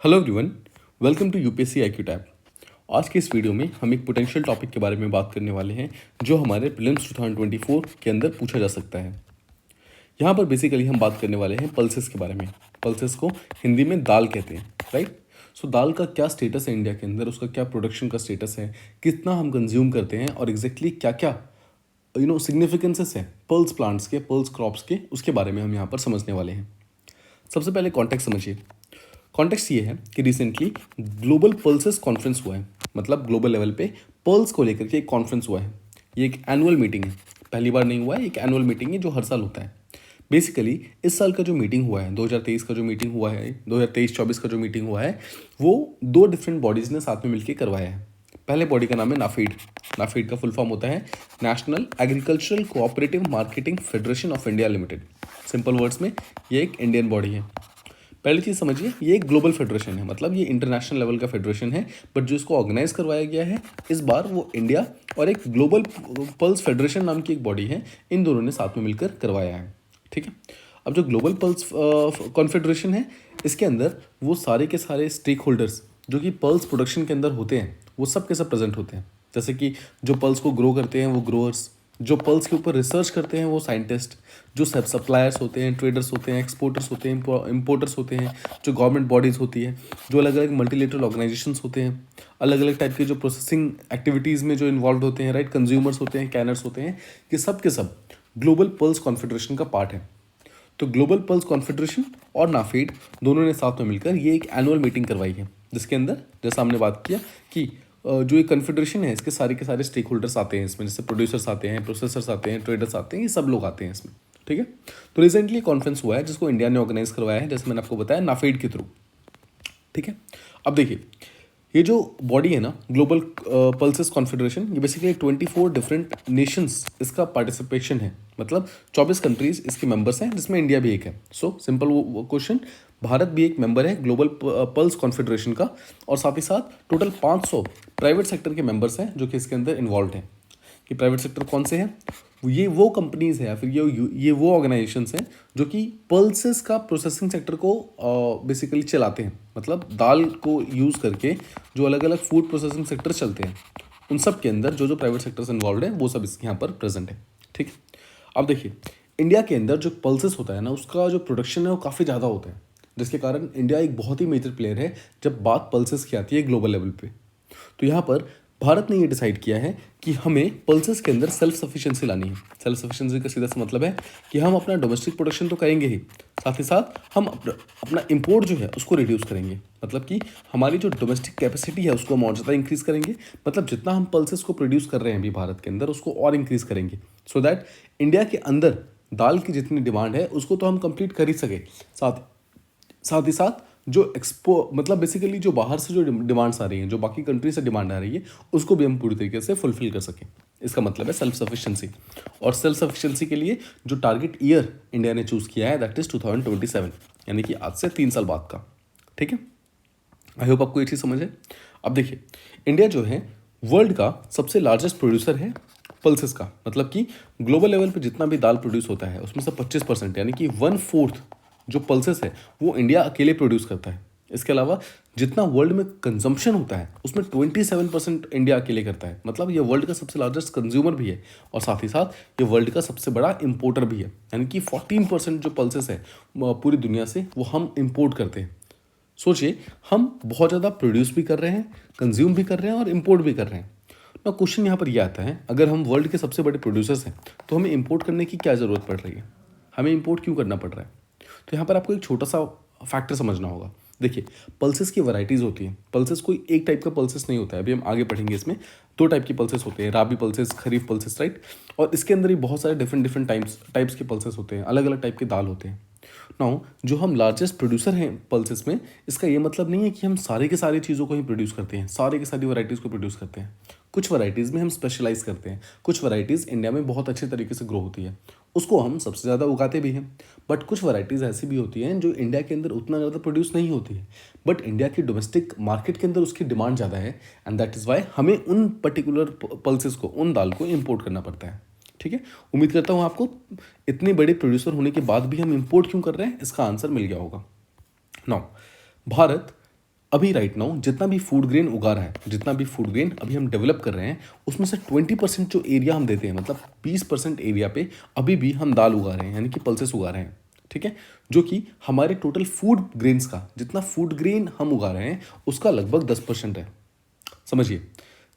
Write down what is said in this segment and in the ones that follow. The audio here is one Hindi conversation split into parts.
Hello everyone, welcome to UPSC IQ tab. आज के इस वीडियो में हम एक पोटेंशियल टॉपिक के बारे में बात करने वाले हैं जो हमारे प्रीलिम्स 2024 के अंदर पूछा जा सकता है। यहाँ पर बेसिकली हम बात करने वाले हैं पल्सेस के बारे में। पल्सेस को हिंदी में दाल कहते हैं, राइट। सो दाल का क्या स्टेटस है इंडिया के अंदर, उसका क्या प्रोडक्शन का स्टेटस है, कितना हम कंज्यूम करते हैं और एग्जैक्टली क्या क्या सिग्निफिकेंसेस है पल्स प्लांट्स के, पल्स क्रॉप्स के, उसके बारे में हम यहाँ पर समझने वाले हैं। सबसे पहले कॉन्टेक्स्ट समझिए। कॉन्टेक्स्ट ये है कि रिसेंटली ग्लोबल पल्सेस कॉन्फ्रेंस हुआ है, मतलब ग्लोबल लेवल पे पल्स को लेकर के एक कॉन्फ्रेंस हुआ है। ये एक एनुअल मीटिंग है, पहली बार नहीं हुआ है, एक एनुअल मीटिंग है जो हर साल होता है। बेसिकली इस साल का जो मीटिंग हुआ है, 2023 का जो मीटिंग हुआ है, 2023-24 का जो मीटिंग हुआ है, वो दो डिफरेंट बॉडीज़ ने साथ में मिलकर करवाया है। पहले बॉडी का नाम है नाफीड। नाफीड का फुल फॉर्म होता है national agricultural cooperative marketing federation of India limited. Simple words में ये एक इंडियन बॉडी है। पहली चीज़ समझिए, ये एक ग्लोबल फेडरेशन है, मतलब ये इंटरनेशनल लेवल का फेडरेशन है, बट जो इसको ऑर्गेनाइज करवाया गया है इस बार वो इंडिया और एक ग्लोबल पल्स फेडरेशन नाम की एक बॉडी है, इन दोनों ने साथ में मिलकर करवाया है। ठीक है। अब जो ग्लोबल पल्स कॉन्फेडरेशन है, इसके अंदर वो सारे के सारे स्टेक होल्डर्स जो कि पल्स प्रोडक्शन के अंदर होते हैं वो सब के सब प्रेजेंट होते हैं। जैसे कि जो पल्स को ग्रो करते हैं वो ग्रोअर्स, जो पल्स के ऊपर रिसर्च करते हैं वो साइंटिस्ट, जो सब सप्लायर्स होते हैं, ट्रेडर्स होते हैं, एक्सपोर्टर्स होते हैं, इम्पोर्टर्स होते हैं, जो गवर्नमेंट बॉडीज़ होती है, जो अलग अलग मल्टीलेटरल ऑर्गेनाइजेशंस होते हैं, अलग अलग टाइप के जो प्रोसेसिंग एक्टिविटीज़ में जो इन्वॉल्व होते हैं, राइट, कंज्यूमर्स होते हैं, कैनर्स होते हैं, ये सब के सब ग्लोबल पल्स कॉन्फेडरेशन का पार्ट है। तो ग्लोबल पल्स कॉन्फेडरेशन और नाफेड दोनों ने साथ में मिलकर ये एक एनुअल मीटिंग करवाई है, जिसके अंदर जैसा हमने बात किया कि जो ये कन्फेडरेशन है इसके सारे के सारे स्टेक होल्डर्स आते हैं इसमें, जैसे प्रोड्यूसर्स आते हैं, प्रोसेसर्स आते हैं, ट्रेडर्स आते हैं, ये सब लोग आते हैं इसमें। ठीक है। तो रिसेंटली कॉन्फ्रेंस हुआ है जिसको इंडिया ने ऑर्गेनाइज करवाया है, जैसे मैंने आपको बताया, नाफेड के थ्रू। ठीक है। अब देखिए, ये जो बॉडी है ना, ग्लोबल पल्सेस कॉन्फेडरेशन, ये बेसिकली 24 डिफरेंट नेशंस इसका पार्टिसिपेशन है, मतलब 24 कंट्रीज इसके मेंबर्स हैं, जिसमें इंडिया भी एक है। सो सिंपल क्वेश्चन, भारत भी एक मेंबर है ग्लोबल पल्स कॉन्फेडरेशन का, और साथ ही साथ टोटल 500 प्राइवेट सेक्टर के मेंबर्स हैं जो कि इसके अंदर इन्वॉल्व हैं। कि प्राइवेट सेक्टर कौन से हैं? ये वो कंपनीज हैं या फिर ये वो ऑर्गेनाइजेशंस हैं जो कि पल्सेस का प्रोसेसिंग सेक्टर को बेसिकली चलाते हैं, मतलब दाल को यूज़ करके जो अलग अलग फूड प्रोसेसिंग सेक्टर चलते हैं, उन सब के अंदर जो जो प्राइवेट सेक्टर्स इन्वॉल्व हैं वो सब इसके यहाँ पर प्रेजेंट है। ठीक है। अब देखिए, इंडिया के अंदर जो पल्सेस होता है ना, उसका जो प्रोडक्शन है वो काफ़ी ज़्यादा होता है, जिसके कारण इंडिया एक बहुत ही मेजर प्लेयर है जब बात पल्सेस की आती है ग्लोबल लेवल पे। तो यहाँ पर भारत ने ये डिसाइड किया है कि हमें पल्सेस के अंदर सेल्फ सफिशिएंसी लानी है। सेल्फ सफिशिएंसी का सीधा सा मतलब है कि हम अपना डोमेस्टिक प्रोडक्शन तो करेंगे ही, साथ ही साथ हम अपना इंपोर्ट जो है उसको रिड्यूस करेंगे। मतलब कि हमारी जो डोमेस्टिक कैपेसिटी है उसको हम और ज़्यादा इंक्रीज़ करेंगे, मतलब जितना हम पल्सेस को प्रोड्यूस कर रहे हैं अभी भारत के अंदर उसको और इंक्रीज़ करेंगे, सो दैट इंडिया के अंदर दाल की जितनी डिमांड है उसको तो हम कंप्लीट कर ही सके, साथ ही साथ जो मतलब बेसिकली जो बाहर से जो डिमांड्स आ रही हैं, जो बाकी कंट्री से डिमांड आ रही है, उसको भी हम पूरी तरीके से फुलफिल कर सकें। इसका मतलब है सेल्फ सफिशिएंसी। और सेल्फ सफिशिएंसी के लिए जो टारगेट ईयर इंडिया ने चूज़ किया है दैट इज़ 2027, यानी कि आज से 3 साल बाद का। ठीक है। आई होप आपको ये चीज़ समझ है। अब देखिए, इंडिया जो है वर्ल्ड का सबसे लार्जेस्ट प्रोड्यूसर है पल्सेस का, मतलब कि ग्लोबल लेवल पे जितना भी दाल प्रोड्यूस होता है उसमें से 25% यानी कि 1/4 जो पल्सेस है वो इंडिया अकेले प्रोड्यूस करता है। इसके अलावा जितना वर्ल्ड में कंजम्पशन होता है उसमें 27% इंडिया अकेले करता है, मतलब ये वर्ल्ड का सबसे लार्जेस्ट कंज्यूमर भी है और साथ ही साथ ये वर्ल्ड का सबसे बड़ा इम्पोर्टर भी है। यानी कि 14% जो पल्सेस है पूरी दुनिया से वो हम इम्पोर्ट करते हैं। सोचिए, हम बहुत ज़्यादा प्रोड्यूस भी कर रहे हैं, कंज्यूम भी कर रहे हैं और इम्पोर्ट भी कर रहे हैं ना। क्वेश्चन यहाँ पर यह आता है, अगर हम वर्ल्ड के सबसे बड़े प्रोड्यूसर्स हैं तो हमें इंपोर्ट करने की क्या ज़रूरत पड़ रही है, हमें इंपोर्ट क्यों करना पड़ रहा है? तो यहाँ पर आपको एक छोटा सा फैक्टर समझना होगा। देखिए, पल्सेस की वैरायटीज़ होती हैं। पल्सेस कोई एक टाइप का पल्सेस नहीं होता है, अभी हम आगे पढ़ेंगे। इसमें 2 टाइप की पल्सेस होते हैं, राबी पल्सेस, खरीफ पल्सेस, राइट। और इसके अंदर ही बहुत सारे डिफरेंट टाइप्स के पल्सेस होते हैं, अलग अलग टाइप के दाल होते हैं। नाउ जो हम लार्जेस्ट प्रोड्यूसर हैं पल्सेस में, इसका ये मतलब नहीं है कि हम सारे के सारी चीज़ों को ही प्रोड्यूस करते हैं, सारे की सारी वैरायटीज़ को प्रोड्यूस करते हैं। कुछ वैरायटीज़ में हम स्पेशलाइज करते हैं, कुछ वैरायटीज़ इंडिया में बहुत अच्छे तरीके से ग्रो होती है, उसको हम सबसे ज़्यादा उगाते भी हैं। बट कुछ वैरायटीज़ ऐसी भी होती हैं जो इंडिया के अंदर उतना ज़्यादा प्रोड्यूस नहीं होती है, बट इंडिया की डोमेस्टिक मार्केट के अंदर उसकी डिमांड ज़्यादा है, एंड दैट इज़ वाई हमें उन पर्टिकुलर पल्सेस को, उन दाल को इम्पोर्ट करना पड़ता है। ठीक है। उम्मीद करता हूँ आपको इतने बड़े प्रोड्यूसर होने के बाद भी हम इंपोर्ट क्यों कर रहे हैं इसका आंसर मिल गया होगा। नाउ भारत अभी राइट नाउ जितना भी फूड ग्रेन उगा रहा है, जितना भी फूड ग्रेन अभी हम डेवलप कर रहे हैं, उसमें से 20% जो एरिया हम देते हैं, मतलब 20% एरिया पे अभी भी हम दाल उगा रहे हैं, यानी कि पल्सेस उगा रहे हैं। ठीक है, जो कि हमारे टोटल फूड ग्रेन्स का, जितना फूड ग्रेन हम उगा रहे हैं उसका लगभग 10% है। समझिए,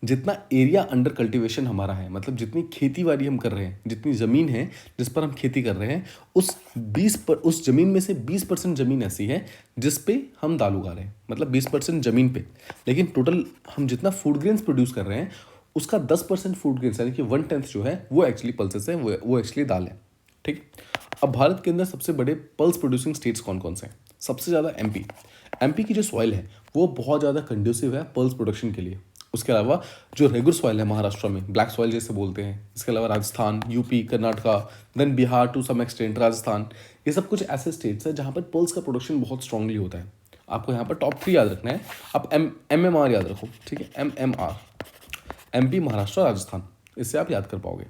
जितना एरिया अंडर कल्टीवेशन हमारा है, मतलब जितनी खेती बाड़ी हम कर रहे हैं, जितनी ज़मीन है जिस पर हम खेती कर रहे हैं, उस ज़मीन में से 20% ज़मीन ऐसी है जिस पे हम दाल उगा रहे हैं, मतलब 20% ज़मीन पे। लेकिन टोटल हम जितना फूड ग्रेन्स प्रोड्यूस कर रहे हैं उसका 10% फूड ग्रेन्स, यानी कि 1/10 जो है वो एक्चुअली पल्सेस है, वो एक्चुअली दाल है। ठीक है, अब भारत के अंदर सबसे बड़े पल्स प्रोड्यूसिंग स्टेट्स कौन कौन से हैं? सबसे ज़्यादा एमपी की जो सॉइल है वो बहुत ज़्यादा कंड्यूसिव है पल्स प्रोडक्शन के लिए। उसके अलावा जो रेगुलर सॉइल है महाराष्ट्र में, ब्लैक सॉइल जैसे बोलते हैं, इसके अलावा Rajasthan, UP, Karnataka, then Bihar to some extent Rajasthan, ये सब कुछ ऐसे स्टेट्स हैं जहाँ पर पल्स का प्रोडक्शन बहुत स्ट्रांगली होता है। आपको यहाँ पर टॉप 3 याद रखना है। आप MMR याद रखो, ठीक है, MMR, MP, महाराष्ट्र, राजस्थान, इससे आप याद कर पाओगे।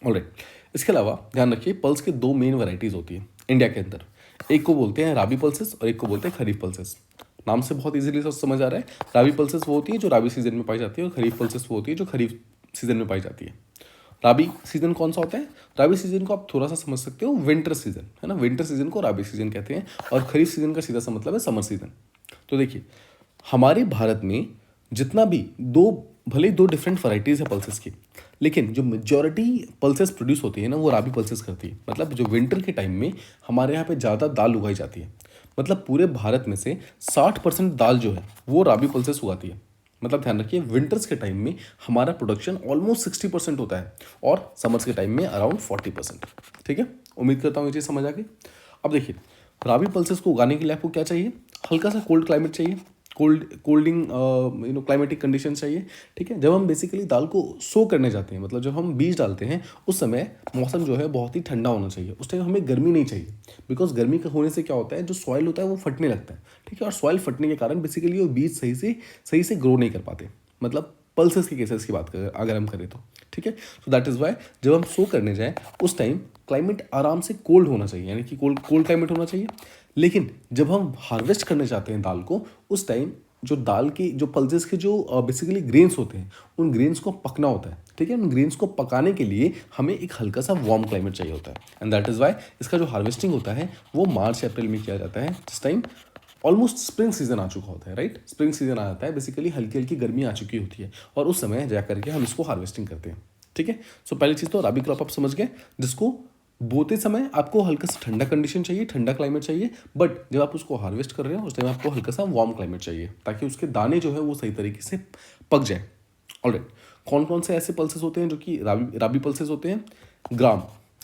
ऑलराइट, इसके अलावा ध्यान रखिए पल्स के 2 मेन वैरायटीज़ होती है इंडिया के अंदर। एक को बोलते हैं राबी पल्सेस और एक को बोलते हैं खरीफ पल्सेस। नाम से बहुत इजीली समझ आ रहा है। राबी पल्सेस वो होती है जो राबी सीजन में पाई जाती है और खरीफ पल्सेस वो होती है जो खरीफ सीजन में पाई जाती है। राबी सीजन कौन सा होता है? राबी सीजन को आप थोड़ा सा समझ सकते हो, विंटर सीजन है ना, विंटर सीजन को राबी सीजन कहते हैं और खरीफ सीजन का सीधा सा मतलब है समर सीजन। तो देखिए, हमारे भारत में जितना भी भले ही 2 डिफरेंट वैरायटीज़ है पल्सेस की, लेकिन जो मेजॉरिटी पल्सेस प्रोड्यूस होती है ना वो राबी पल्सेस करती है। मतलब जो विंटर के टाइम में हमारे यहाँ पे ज़्यादा दाल उगाई जाती है, मतलब पूरे भारत में से 60% दाल जो है वो राबी पल्सेस उगाती है। मतलब ध्यान रखिए, विंटर्स के टाइम में हमारा प्रोडक्शन ऑलमोस्ट 60% होता है और समर्स के टाइम में अराउंड 40%। ठीक है, उम्मीद करता हूँ ये चीज़ समझ आ गई। अब देखिए, राबी पल्सेस को उगाने के लिए आपको क्या चाहिए? हल्का सा कोल्ड क्लाइमेट चाहिए, कोल्डिंग क्लाइमेटिक कंडीशन चाहिए। ठीक है, जब हम बेसिकली दाल को सो करने जाते हैं, मतलब जब हम बीज डालते हैं उस समय मौसम जो है बहुत ही ठंडा होना चाहिए। उस टाइम हमें गर्मी नहीं चाहिए, बिकॉज गर्मी का होने से क्या होता है, जो सॉइल होता है वो फटने लगता है। ठीक है, और सॉइल फटने के कारण बेसिकली वो बीज सही से ग्रो नहीं कर पाते। मतलब पल्सेस के केसेस की बात करें अगर हम करें तो। ठीक है, सो दैट इज़ वाई जब हम सो करने जाएँ उस टाइम क्लाइमेट आराम से कोल्ड होना चाहिए, यानी कि कोल्ड क्लाइमेट होना चाहिए। लेकिन जब हम हार्वेस्ट करने जाते हैं दाल को, उस टाइम जो दाल की जो पल्सेस के जो बेसिकली ग्रेन्स होते हैं, उन ग्रेन्स को पकना होता है। ठीक है, उन ग्रेन्स को पकाने के लिए हमें एक हल्का सा वार्म क्लाइमेट चाहिए होता है। एंड दैट इज़ वाई इसका जो हार्वेस्टिंग होता है वो मार्च अप्रैल में किया जाता है, जिस टाइम ऑलमोस्ट स्प्रिंग सीजन आ चुका होता है। राइट, स्प्रिंग सीजन आ जाता है, बेसिकली हल्की हल्की गर्मी आ चुकी होती है और उस समय जा करके हम इसको हार्वेस्टिंग करते हैं। ठीक है, सो पहली चीज़ तो राबी क्रॉप आप समझ गए, जिसको बोते समय आपको हल्का सा ठंडा कंडीशन चाहिए, ठंडा क्लाइमेट चाहिए, बट जब आप उसको हार्वेस्ट कर रहे हो उस टाइम आपको हल्का सा वार्म क्लाइमेट चाहिए ताकि उसके दाने जो है वो सही तरीके से पक जाए। ऑलराइट, कौन कौन से ऐसे पल्सेस होते हैं जो कि राबी पल्सेस होते हैं?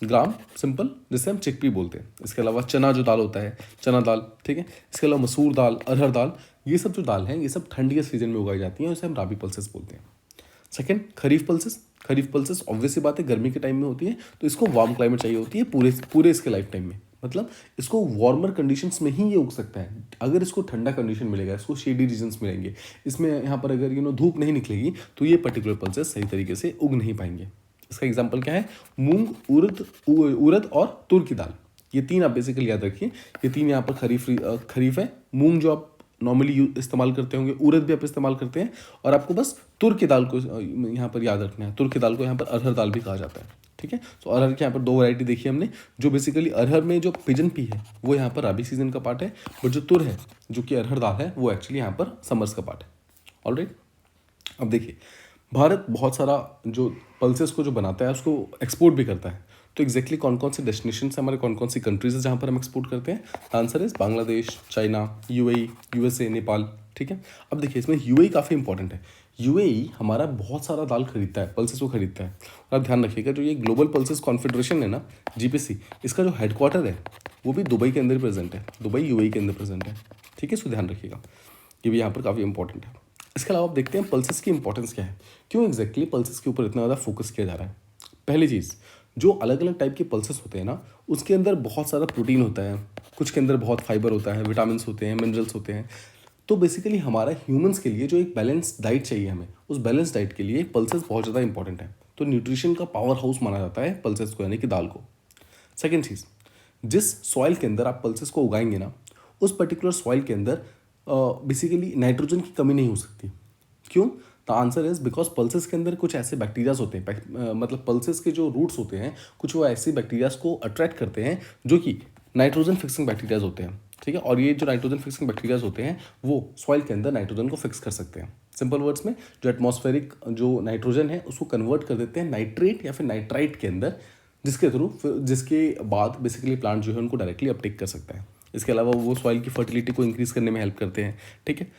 ग्राम सिंपल, जिसे हम चिकपी बोलते हैं। इसके अलावा चना जो दाल होता है, चना दाल। ठीक है, इसके अलावा मसूर दाल, अरहर दाल, ये सब जो दाल हैं ये सब ठंड के सीजन में उगाई जाती हैं, उसे हम राबी पल्सेस बोलते हैं। सेकंड, खरीफ पल्सेस ऑब्वियस सी बात है गर्मी के टाइम में होती है, तो इसको वार्म क्लाइमेट चाहिए होती है पूरे इसके लाइफ टाइम में। मतलब इसको वार्मर कंडीशंस में ही ये उग सकता है। अगर इसको ठंडा कंडीशन मिलेगा, इसको शेडी रीजन्स मिलेंगे, इसमें यहाँ पर अगर धूप नहीं निकलेगी तो ये पर्टिकुलर पल्सेस सही तरीके से उग नहीं पाएंगे। इसका एग्जाम्पल क्या है? मूंग, उड़द और तुर की दाल, ये 3 आप बेसिकली याद रखिए। ये 3 यहाँ पर खरीफ है। मूंग जो आप नॉर्मली इस्तेमाल करते होंगे, उड़द भी आप इस्तेमाल करते हैं, और आपको बस तुर की दाल को यहाँ पर याद रखना है। तुर की दाल को यहाँ पर अरहर दाल भी कहा जाता है। ठीक है, तो अरहर के यहाँ पर 2 वैरायटी देखी हमने। जो बेसिकली अरहर में जो पिजन पी है वो यहाँ पर राबी सीजन का पार्ट है, बट जो तुर है जो कि अरहर दाल है वो एक्चुअली यहाँ पर समर्स का पार्ट है। ऑलराइट, अब देखिए, भारत बहुत सारा जो पल्सेस को जो बनाता है उसको एक्सपोर्ट भी करता है। तो एग्जैक्टली कौन कौन से डेस्टिनेशन से, हमारे कौन कौन सी कंट्रीज है जहाँ पर हम एक्सपोर्ट करते हैं? Answer is Bangladesh, China, UAE, USA, Nepal. ठीक है, अब देखिए इसमें यूएई काफ़ी इंपॉर्टेंट है। यूएई हमारा बहुत सारा दाल खरीदता है, पल्सेस को खरीदता है। और आप ध्यान रखिएगा, जो ये ग्लोबल पल्सेस कॉन्फेडरेशन है ना, जीपीसी, इसका जो हेडक्वार्टर है वो भी दुबई के अंदर प्रेजेंट है। दुबई यूएई के अंदर प्रेजेंट है। ठीक है, सो ध्यान रखिएगा, ये भी यहाँ पर काफ़ी इंपॉर्टेंट है। इसके अलावा आप देखते हैं पल्सेस की इंपॉर्टेंस क्या है, क्यों एग्जैक्टली पल्सेस के ऊपर इतना ज़्यादा फोकस किया जा रहा है। पहली चीज़, जो अलग अलग टाइप के पल्सेस होते हैं ना, उसके अंदर बहुत सारा प्रोटीन होता है, कुछ के अंदर बहुत फाइबर होता है, विटामिन होते हैं, मिनरल्स होते हैं। तो बेसिकली हमारा ह्यूमंस के लिए जो एक बैलेंस डाइट चाहिए हमें, उस बैलेंस डाइट के लिए पल्सेस बहुत ज़्यादा इंपॉर्टेंट है। तो न्यूट्रिशन का पावर हाउस माना जाता है पल्सेस को, यानी कि दाल को। सेकेंड चीज़, जिस सॉइल के अंदर आप पल्सेस को उगाएंगे ना, उस पर्टिकुलर सॉइल के अंदर बेसिकली नाइट्रोजन की कमी नहीं हो सकती। क्यों? The answer is because pulses के अंदर कुछ ऐसे बैक्टीरियाज होते हैं, मतलब पल्सेस के जो रूट्स होते हैं कुछ वो ऐसे बैक्टीरियाज को अट्रैक्ट करते हैं जो कि नाइट्रोजन फिक्सिंग बैक्टीरियाज होते हैं, ठीक है। और ये जो नाइट्रोजन फिक्सिंग बैक्टीरियाज होते हैं वो सॉइल के अंदर नाइट्रोजन को फिक्स कर सकते हैं। सिंपल वर्ड्स में जो एटमॉस्फेरिक जो नाइट्रोजन है उसको कन्वर्ट कर देते हैं नाइट्रेट या फिर नाइट्राइट के अंदर, जिसके बाद बेसिकली प्लांट जो है उनको डायरेक्टली अपटेक कर सकता है। इसके अलावा वो सॉइल की फर्टिलिटी को इंक्रीज करने में हेल्प करते हैं, ठीक है।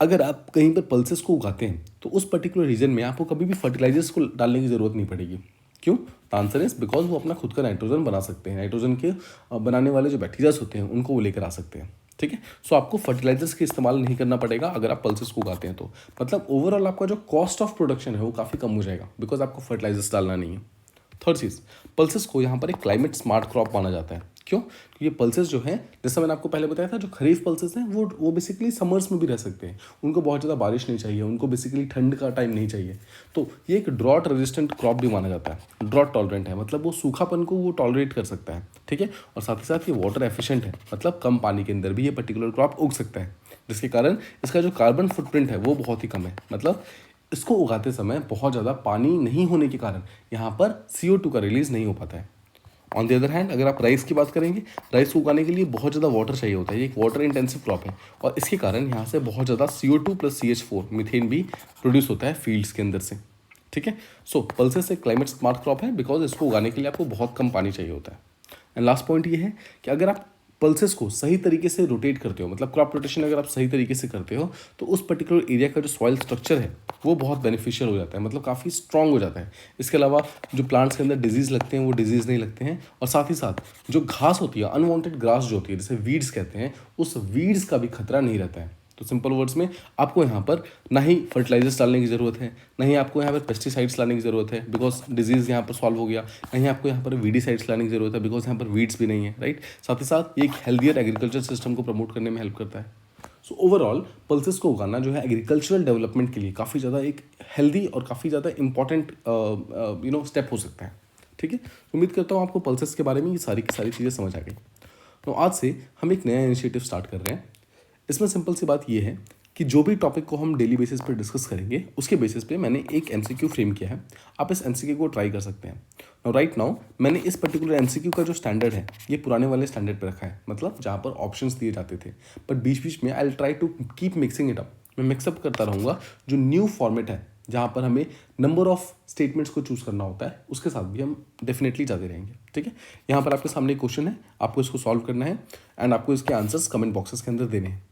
अगर आप कहीं पर पल्सेस को उगाते हैं तो उस पर्टिकुलर रीजन में आपको कभी भी फर्टिलाइजर्स को डालने की ज़रूरत नहीं पड़ेगी। क्यों? आंसर इज बिकॉज वो अपना खुद का नाइट्रोजन बना सकते हैं। नाइट्रोजन के बनाने वाले जो बैक्टीरियाज होते हैं उनको वो लेकर आ सकते हैं, ठीक है। सो आपको फर्टिलाइजर्स का इस्तेमाल नहीं करना पड़ेगा अगर आप पल्सेस को उगाते हैं तो। मतलब ओवरऑल आपका जो कॉस्ट ऑफ प्रोडक्शन है वो काफ़ी कम हो जाएगा बिकॉज आपको फर्टिलाइजर्स डालना नहीं है। थर्ड चीज़, पल्सेस को यहाँ पर एक क्लाइमेट स्मार्ट क्रॉप माना जाता है। क्यों? क्योंकि पल्सेस जो हैं, जैसा मैंने आपको पहले बताया था, जो खरीफ पल्सेस हैं वो बेसिकली समर्स में भी रह सकते हैं। उनको बहुत ज़्यादा बारिश नहीं चाहिए, उनको बेसिकली ठंड का टाइम नहीं चाहिए। तो ये एक ड्रॉट रेजिस्टेंट क्रॉप भी माना जाता है। ड्रॉट टॉलरेंट है, मतलब वो सूखापन को वो टॉलरेट कर सकता है, ठीक है। और साथ ही साथ ये वाटर एफिशिएंट है, मतलब कम पानी के अंदर भी ये पर्टिकुलर क्रॉप उग सकता है, जिसके कारण इसका जो कार्बन फुटप्रिंट है वो बहुत ही कम है। मतलब इसको उगाते समय बहुत ज़्यादा पानी नहीं होने के कारण यहाँ पर CO2 का रिलीज नहीं हो पाता है। ऑन द अदर हैंड अगर आप राइस की बात करेंगे, राइस को उगाने के लिए बहुत ज़्यादा वाटर चाहिए होता है। ये एक वाटर इंटेंसिव क्रॉप है और इसके कारण यहाँ से बहुत ज़्यादा CO2 + CH4 मीथेन भी प्रोड्यूस होता है फील्ड्स के अंदर से, ठीक है। सो पल्सेस एक क्लाइमेट स्मार्ट क्रॉप है बिकॉज इसको उगाने के लिए आपको बहुत कम पानी चाहिए होता है। एंड लास्ट पॉइंट ये है कि अगर आप पल्सेस को सही तरीके से रोटेट करते हो, मतलब क्रॉप रोटेशन अगर आप सही तरीके से करते हो तो उस पर्टिकुलर एरिया का जो सॉइल स्ट्रक्चर है वो बहुत बेनिफिशियल हो जाता है, मतलब काफ़ी स्ट्रांग हो जाता है। इसके अलावा जो प्लांट्स के अंदर डिजीज़ लगते हैं वो डिजीज़ नहीं लगते हैं। और साथ ही साथ जो घास होती है, अनवांटेड ग्रास जो होती है जिसे वीड्स कहते हैं, उस वीड्स का भी खतरा नहीं रहता है। तो सिंपल वर्ड्स में आपको यहाँ पर ना ही फर्टिलाइजर्स डालने की ज़रूरत है, ना ही आपको यहाँ पर पेस्टिसाइड्स लाने की ज़रूरत है बिकॉज डिजीज़ यहाँ पर सॉल्व हो गया, ना ही आपको यहाँ पर वीडीसाइड्स लाने की ज़रूरत है बिकॉज यहाँ पर वीड्स भी नहीं है, राइट। साथ ही साथ ये एक हेल्दियर एग्रीकल्चर सिस्टम को प्रमोट करने में हेल्प करता है। सो ओवरऑल पल्सेस को उगाना जो है एग्रीकल्चरल डेवलपमेंट के लिए काफ़ी ज़्यादा एक हेल्दी और काफ़ी ज़्यादा इंपॉर्टेंट स्टेप हो सकता है, ठीक है। उम्मीद करता हूँ आपको पल्सेस के बारे में ये सारी की सारी चीज़ें समझ आ गई। तो आज से हम एक नया इनिशिएटिव स्टार्ट कर रहे हैं। इसमें सिंपल सी बात यह है कि जो भी टॉपिक को हम डेली बेसिस पर डिस्कस करेंगे उसके बेसिस पे मैंने एक MCQ फ्रेम किया है। आप इस MCQ को ट्राई कर सकते हैं। राइट नाउ मैंने इस पर्टिकुलर MCQ का जो स्टैंडर्ड है ये पुराने वाले स्टैंडर्ड पे रखा है, मतलब जहाँ पर ऑप्शंस दिए जाते थे, बट बीच बीच में I will try to keep mixing it up. मैं मिक्सअप करता रहूँगा। जो न्यू फॉर्मेट है जहाँ पर हमें नंबर ऑफ स्टेटमेंट्स को चूज़ करना होता है उसके साथ भी हम डेफिनेटली जाते रहेंगे, ठीक है। यहाँ पर आपके सामने एक क्वेश्चन है, आपको इसको सॉल्व करना है एंड आपको इसके आंसर्स कमेंट बॉक्सेस के अंदर देने हैं।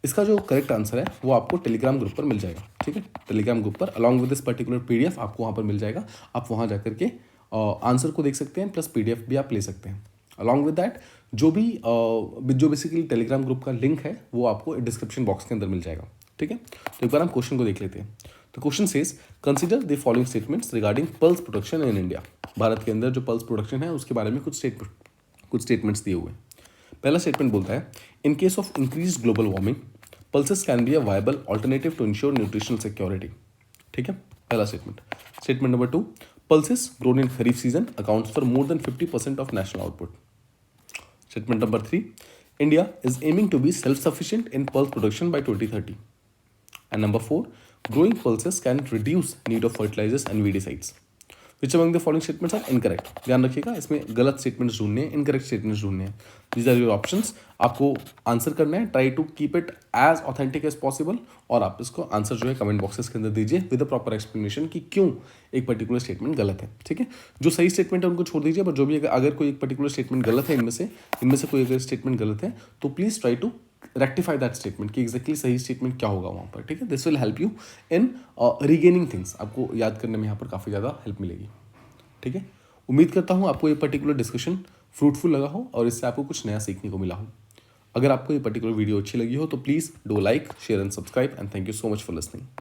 इसका जो करेक्ट आंसर है वो आपको टेलीग्राम ग्रुप पर मिल जाएगा, ठीक है। टेलीग्राम ग्रुप पर along with this particular PDF आपको वहाँ पर मिल जाएगा। आप वहाँ जाकर के आंसर को देख सकते हैं, प्लस PDF भी आप ले सकते हैं। अलॉन्ग विद दैट जो बेसिकली टेलीग्राम ग्रुप का लिंक है वो आपको डिस्क्रिप्शन बॉक्स के अंदर मिल जाएगा, ठीक है। तो एक बार हम क्वेश्चन को देख लेते हैं। तो question says consider the following statements regarding pulse production in India. Bharat के अंदर जो पल्स प्रोडक्शन है उसके बारे में कुछ स्टेटमेंट्स दिए हुए हैं। पहला स्टेटमेंट बोलता है in case of increase global warming pulses can be a viable alternative to ensure nutritional security, ठीक है। पहला statement number 2, pulses grown in kharif season accounts for more than 50% of national output. Statement number 3, India is aiming to be self sufficient in pulse production by 2030। And number 4, growing pulses can reduce need of fertilizers and weedicides. Which among the following statements are incorrect? ध्यान रखिएगा, इसमें गलत स्टेटमेंट्स ढूंढने हैं, इनकरेक्ट स्टेटमेंट्स ढूंढने हैं। These are your options. आपको आंसर करना है, try to keep it as authentic as possible और आप इसको आंसर जो है कमेंट बॉक्सेस के अंदर दीजिए विद अ प्रॉपर एक्सप्लेनेशन कि क्यों एक पर्टिकुलर स्टेटमेंट गलत है, ठीक है। जो सही स्टेटमेंट है उनको छोड़ दीजिए, बट जो भी अगर कोई एक पर्टिकुलर स्टेटमेंट गलत है इनमें से कोई अगर स्टेटमेंट गलत है तो please try to rectify that statement कि एग्जैक्टली सही स्टेटमेंट क्या होगा वहाँ पर, ठीक है। This will help you in regaining things. आपको याद करने में यहाँ पर काफ़ी ज़्यादा हेल्प मिलेगी, ठीक है। उम्मीद करता हूँ आपको ये पर्टिकुलर डिस्कशन फ्रूटफुल लगा हो और इससे आपको कुछ नया सीखने को मिला हो। अगर आपको ये पर्टिकुलर वीडियो अच्छी लगी हो तो please do like, share and subscribe and thank you so much for listening.